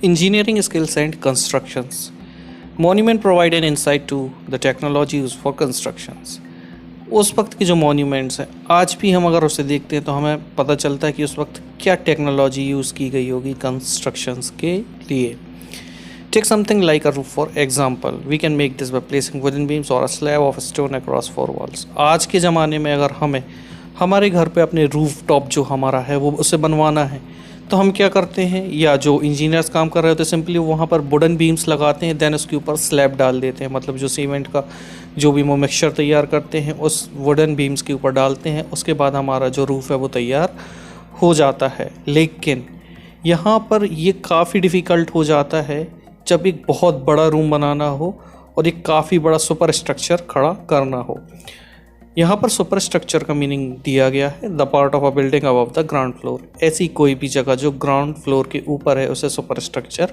Engineering skills and constructions. Monument provide an insight to the technology used for constructions. उस वक्त की जो monuments हैं आज भी हम अगर उसे देखते हैं तो हमें पता चलता है कि उस वक्त क्या टेक्नोलॉजी यूज़ की गई होगी कंस्ट्रक्शंस के लिए. Take something like a roof for example. We can make this by placing wooden beams or a slab of stone across four walls. आज के ज़माने में अगर हमें हमारे घर पे अपने रूफ टॉप जो हमारा है वो उसे बनवाना है तो हम क्या करते हैं, या जो इंजीनियर्स काम कर रहे होते हैं सिंपली वहाँ पर वुडन बीम्स लगाते हैं, देन उसके ऊपर स्लैब डाल देते हैं. मतलब जो सीमेंट का जो भी वो मिक्सचर तैयार करते हैं उस वुडन बीम्स के ऊपर डालते हैं, उसके बाद हमारा जो रूफ़ है वो तैयार हो जाता है. लेकिन यहाँ पर ये काफ़ी डिफ़िकल्ट हो जाता है जब एक बहुत बड़ा रूम बनाना हो और एक काफ़ी बड़ा सुपर स्ट्रक्चर खड़ा करना हो. यहाँ पर सुपर स्ट्रक्चर का मीनिंग दिया गया है the part of a building above the ground floor. ऐसी कोई भी जगह जो ग्राउंड फ्लोर के ऊपर है उसे सुपर स्ट्रक्चर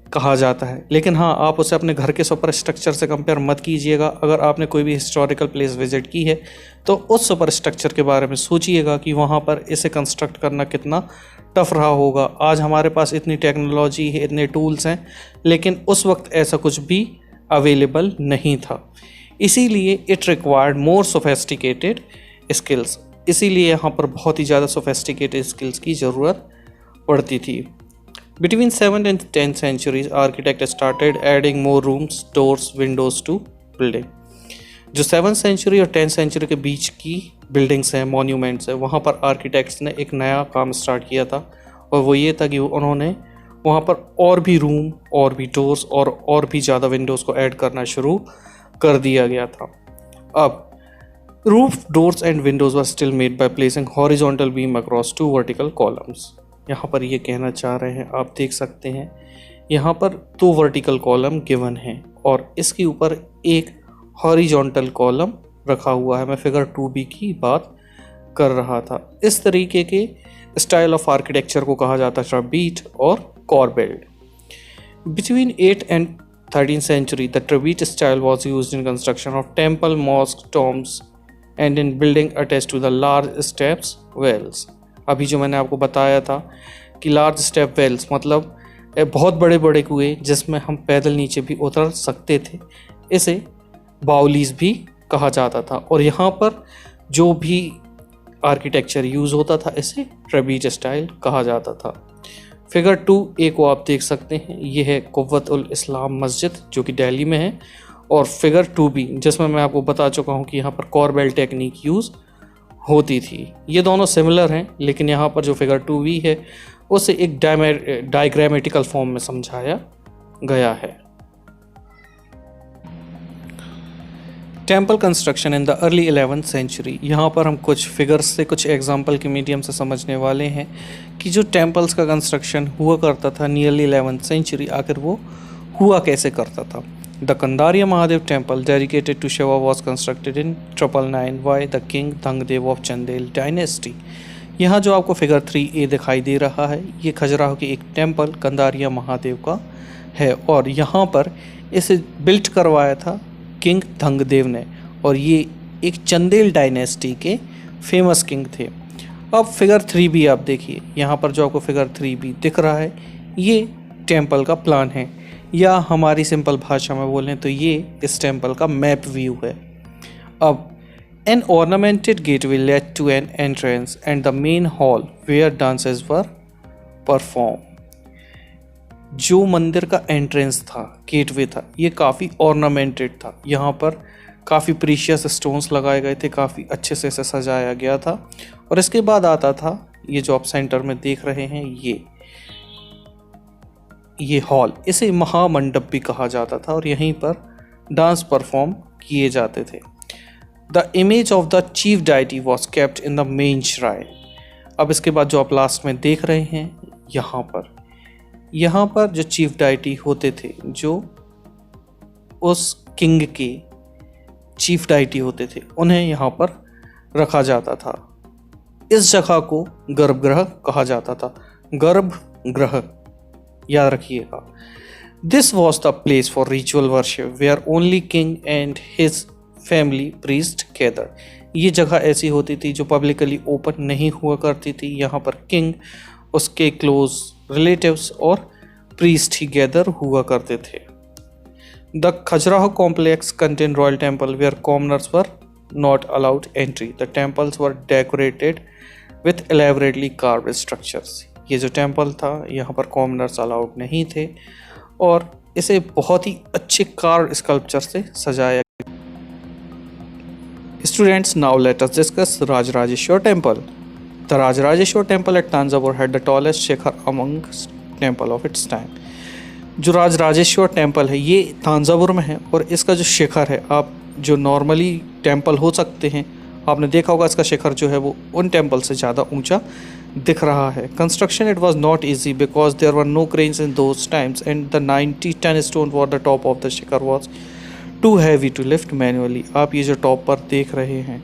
कहा जाता है. लेकिन हाँ, आप उसे अपने घर के सुपर स्ट्रक्चर से कंपेयर मत कीजिएगा. अगर आपने कोई भी हिस्टोरिकल प्लेस विजिट की है तो उस सुपर स्ट्रक्चर के बारे में सोचिएगा कि वहाँ पर इसे कंस्ट्रक्ट करना कितना टफ रहा होगा. आज हमारे पास इतनी टेक्नोलॉजी है, इतने टूल्स हैं, लेकिन उस वक्त ऐसा कुछ भी अवेलेबल नहीं था. इसीलिए it required more sophisticated skills. इसीलिए यहाँ पर बहुत ही ज़्यादा सोफेस्टिकेटेड स्किल्स की ज़रूरत पड़ती थी. Between 7th and 10th centuries architect started adding more rooms, doors, Windows to building. जो 7th century और 10th century के बीच की बिल्डिंग्स हैं, मॉन्यूमेंट्स हैं, वहाँ पर आर्किटेक्ट्स ने एक नया काम स्टार्ट किया था और वो ये था कि उन्होंने वहाँ पर और भी रूम और भी डोर्स और भी ज़्यादा विंडोज़ को ऐड करना शुरू कर दिया गया था. अब roof, doors and windows were still made by placing horizontal beam across two vertical columns. यहाँ पर ये कहना चाह रहे हैं, आप देख सकते हैं यहाँ पर 2 वर्टिकल कॉलम गिवन हैं और इसके ऊपर एक हॉरिजॉन्टल कॉलम रखा हुआ है. मैं फिगर 2b की बात कर रहा था. इस तरीके के स्टाइल ऑफ आर्किटेक्चर को कहा जाता है ट्रबीट और corbelled. Between 8th and 13th century, the trabete style was used in construction of temple, mosque, tombs and in building attached to the large steps wells. अभी जो मैंने आपको बताया था कि large step wells मतलब बहुत बड़े बड़े कुएं जिसमें हम पैदल नीचे भी उतर सकते थे, इसे बाउलीज भी कहा जाता था. और यहाँ पर जो भी आर्किटेक्चर यूज़ होता था इसे ट्रबीट स्टाइल कहा जाता था. फिगर 2a को आप देख सकते हैं, ये है कुव्वत उल इस्लाम मस्जिद जो कि दिल्ली में है. और फिगर 2b जिसमें मैं आपको बता चुका हूँ कि यहाँ पर कॉर्बेल टेक्निक यूज़ होती थी. ये दोनों सिमिलर हैं, लेकिन यहाँ पर जो फिगर 2b है उसे एक डायग्रामेटिकल फॉर्म में समझाया गया है. Temple construction in the early 11th century. यहाँ पर हम कुछ फिगर्स से, कुछ एग्जाम्पल के मीडियम से समझने वाले हैं कि जो टेम्पल्स का कंस्ट्रक्शन हुआ करता था नियरली 11th century, आखिर वो हुआ कैसे करता था. The Kandariya Mahadev temple dedicated to Shiva was constructed in 999 by the king Dhangadev of Chandel dynasty. यहाँ जो आपको फिगर 3a दिखाई दे रहा है ये खजुराहो की एक टेम्पल कंदारिया महादेव का है और यहाँ पर इसे बिल्ट करवाया था किंग धंगदेव ने और ये एक चंदेल डायनेस्टी के फेमस किंग थे. अब फिगर 3b आप देखिए, यहाँ पर जो आपको फिगर 3b दिख रहा है ये टेम्पल का प्लान है, या हमारी सिंपल भाषा में बोलें तो ये इस टेम्पल का मैप व्यू है. अब an ornamented gateway led to an entrance and the main hall where dances were perform. जो मंदिर का एंट्रेंस था, गेटवे था, ये काफ़ी ऑर्नामेंटेड था. यहाँ पर काफ़ी प्रीशियस स्टोन्स लगाए गए थे, काफ़ी अच्छे से इसे सजाया गया था. और इसके बाद आता था ये जो आप सेंटर में देख रहे हैं ये हॉल, इसे महामंडप भी कहा जाता था और यहीं पर डांस परफॉर्म किए जाते थे. The image of the chief deity was kept in the main shrine. अब इसके बाद जो आप लास्ट में देख रहे हैं यहाँ पर जो चीफ डाइटी होते थे, जो उस किंग के चीफ डाइटी होते थे, उन्हें यहाँ पर रखा जाता था. इस जगह को गर्भगृह कहा जाता था. गर्भगृह याद रखिएगा. This was the place for ritual worship where only king and his family priest gather. ये जगह ऐसी होती थी जो पब्लिकली ओपन नहीं हुआ करती थी. यहाँ पर किंग, उसके क्लोज रिलेटिव्स और प्रीस्ट ही गैदर हुआ करते थे। The Khajuraho complex contain royal temple where commoners were not allowed entry. The temples were decorated with elaborately carved structures. ये जो टेम्पल था यहाँ पर कॉमनर्स अलाउड नहीं थे और इसे बहुत ही अच्छे कार्व स्कल्पचर से सजाया। Students, now let us discuss Rajarajeshwar Temple. The Rajarajeshwar Temple at Tanjavur had the tallest Shikhar amongst temple of its time. जो राजराजेश्वर टेम्पल है ये तांजावुर में है और इसका जो शिखर है, आप जो नॉर्मली टेम्पल हो सकते हैं आपने देखा होगा इसका शिखर जो है वो उन टेम्पल से ज़्यादा ऊंचा दिख रहा है। Construction it was not easy because there were no cranes in those times and the 90 stone for the top of the shikhar was too heavy to lift manually. आप ये जो टॉप पर देख रहे हैं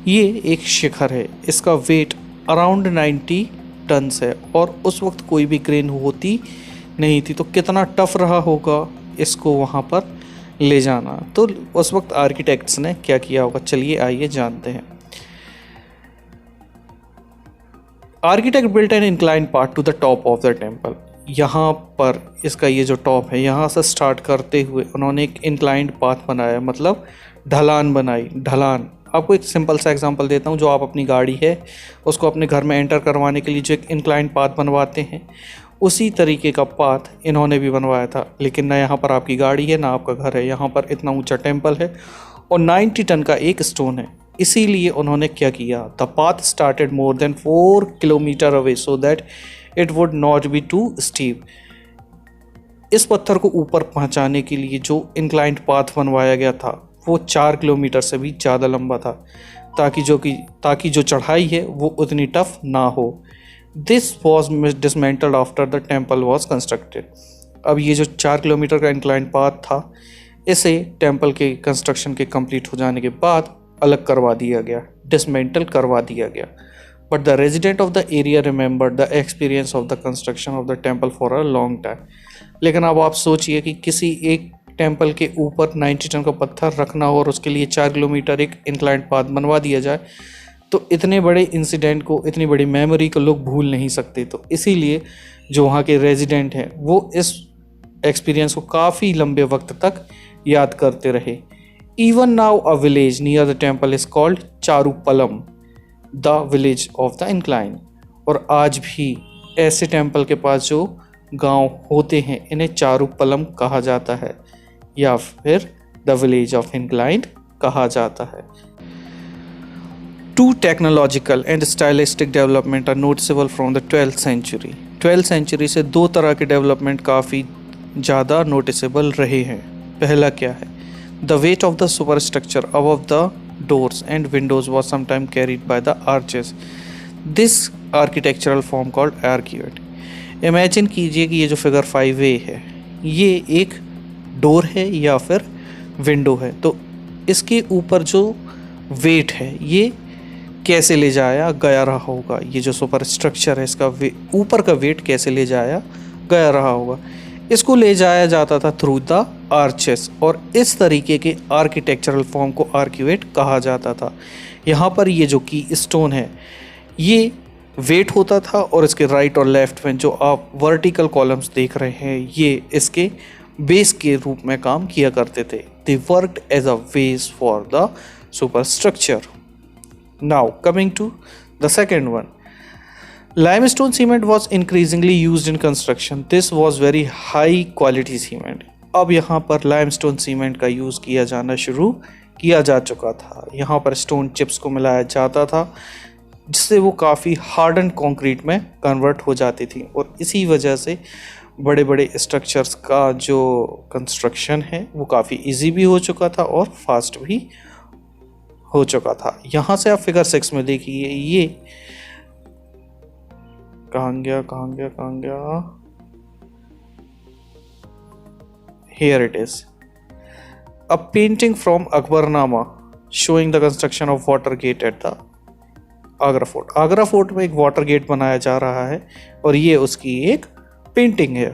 ये एक शिखर है, इसका वेट अराउंड 90 टन्स है और उस वक्त कोई भी क्रेन होती नहीं थी, तो कितना टफ रहा होगा इसको वहाँ पर ले जाना। तो उस वक्त आर्किटेक्ट्स ने क्या किया होगा, चलिए आइए जानते हैं। Architect built an incline part two the top of the temple. यहाँ पर इसका ये जो टॉप है यहाँ से स्टार्ट करते हुए उन्होंने एक इंक्लाइंड पाथ बनाया, मतलब ढलान बनाई। ढलान आपको एक सिंपल सा एग्जांपल देता हूँ, जो आप अपनी गाड़ी है उसको अपने घर में एंटर करवाने के लिए जो एक इंक्लाइंड पाथ बनवाते हैं उसी तरीके का पाथ इन्होंने भी बनवाया था। लेकिन ना यहाँ पर आपकी गाड़ी है ना आपका घर है, यहाँ पर इतना ऊंचा टेम्पल है और 90 टन का एक स्टोन है। इसीलिए उन्होंने क्या किया, the path started more than 4 kilometre away so that it would not be too steep. इस पत्थर को ऊपर पहुंचाने के लिए जो इंक्लाइंड पाथ बनवाया गया था वो 4 किलोमीटर से भी ज़्यादा लंबा था, ताकि जो चढ़ाई है वो उतनी टफ ना हो। This was dismantled after the temple was constructed. अब ये जो 4 किलोमीटर का इंक्लाइंड पाथ था इसे टेम्पल के कंस्ट्रक्शन के कंप्लीट हो जाने के बाद अलग करवा दिया गया, डिसमेंटल करवा दिया गया। But the resident of the area remembered the experience of the construction of the temple for a long time. लेकिन अब आप सोचिए कि किसी एक टेम्पल के ऊपर 90 टन का पत्थर रखना हो और उसके लिए 4 किलोमीटर एक इंक्लाइंड पाथ बनवा दिया जाए, तो इतने बड़े इंसिडेंट को, इतनी बड़ी मेमोरी को लोग भूल नहीं सकते। तो इसीलिए जो वहाँ के रेजिडेंट हैं वो इस एक्सपीरियंस को काफ़ी लंबे वक्त तक याद करते रहे। Even now a village near the temple is called Charupalam, the village of the incline. और आज भी ऐसे टेम्पल के पास जो गांव होते हैं इन्हें चारूपलम कहा जाता है या फिर द विलेज ऑफ इंक्लाइन कहा जाता है। Two technological and stylistic development are noticeable from the 12th century. 12th century से दो तरह के डेवलपमेंट काफ़ी ज़्यादा नोटिसेबल रहे हैं। पहला क्या है, the weight of the superstructure above the doors and windows was sometimes carried by the arches. This architectural form called arcuate. Imagine कीजिए कि ये जो फिगर 5A है ये एक डोर है या फिर विंडो है, तो इसके ऊपर जो वेट है ये कैसे ले जाया गया रहा होगा। ये जो सुपर स्ट्रक्चर है इसका ऊपर का वेट कैसे ले जाया गया रहा होगा। इसको ले जाया जाता था थ्रू द आर्चेस और इस तरीके के आर्किटेक्चरल फॉर्म को आर्क्यूएट कहा जाता था। यहाँ पर ये जो की स्टोन है ये वेट होता था और इसके राइट और लेफ्ट में जो आप वर्टिकल कॉलम्स देख रहे हैं ये इसके बेस के रूप में काम किया करते थे। They worked as a base for the super structure. Now coming to the second one, limestone cement was increasingly used in construction. This was very high quality cement. अब यहाँ पर limestone cement का यूज़ किया जाना शुरू किया जा चुका था। यहाँ पर स्टोन चिप्स को मिलाया जाता था जिससे वो काफ़ी हार्डन कंक्रीट में कन्वर्ट हो जाती थी और इसी वजह से बड़े बड़े स्ट्रक्चर्स का जो कंस्ट्रक्शन है वो काफ़ी इजी भी हो चुका था और फास्ट भी हो चुका था। यहाँ से आप फिगर 6 में देखिए, ये कहाँ गया here it is a painting from Akbarnama showing the construction of water gate at the Agra fort. Agra fort में एक वाटर गेट बनाया जा रहा है और ये उसकी एक पेंटिंग है।